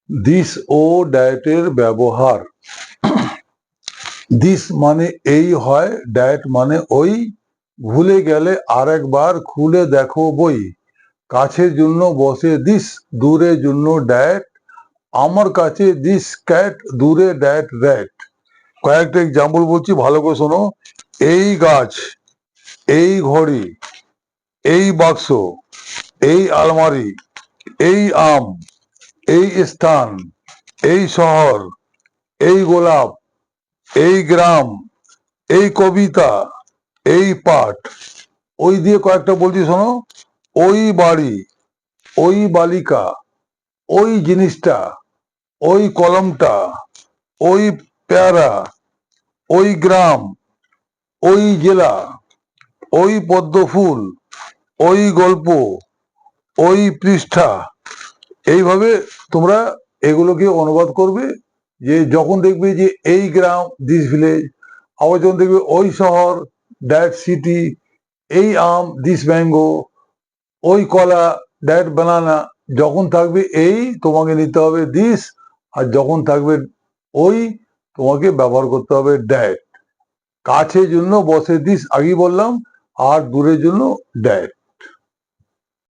This ও ডায়েটের ব্যবহার। This মানে এই হয়, ডায়েট মানে ওই, ভুলে গেলে আর একবার খুলে দেখো বই, কাছের জন্য বসে দিস, দূরের জন্য ডায়েট, আমার কাছে দিস ক্যাট, দূরে ডায়েট র্যাট। কয়েকটা এক্সাম্পল বলছি, ভালো করে শোনো। এই গাছ, এই ঘড়ি, এই বাক্স, এই আলমারি, এই আম, এই স্থান, এই শহর, এই গোলাপ, এই গ্রাম, এই কবিতা, এই পাঠ। ওই দিয়ে কয়েকটা বলছি শোনো। ওই বাড়ি, ওই বালিকা, ওই জিনিসটা, ওই কলমটা, ওই পেয়ারা, ওই গ্রাম, ওই জেলা, ওই পদ্ম ফুল, ওই গল্প, ওই পৃষ্ঠা। এইভাবে তোমরা এগুলোকে অনুবাদ করবে। যে যখন দেখবে যে এই গ্রাম, দিস ভিলেজ, আবার যখন দেখবে ওই শহর, দ্যাট সিটি, এই আম, দিস ম্যাঙ্গো, ওই কলা, দ্যাট বানানা। যখন থাকবে এই, তোমাকে নিতে হবে দিস, আর যখন থাকবে ওই, তোমাকে ব্যবহার করতে হবে দ্যাট। কাছের জন্য বসে দিস আগেই বললাম, আর দূরের জন্য দ্যাট।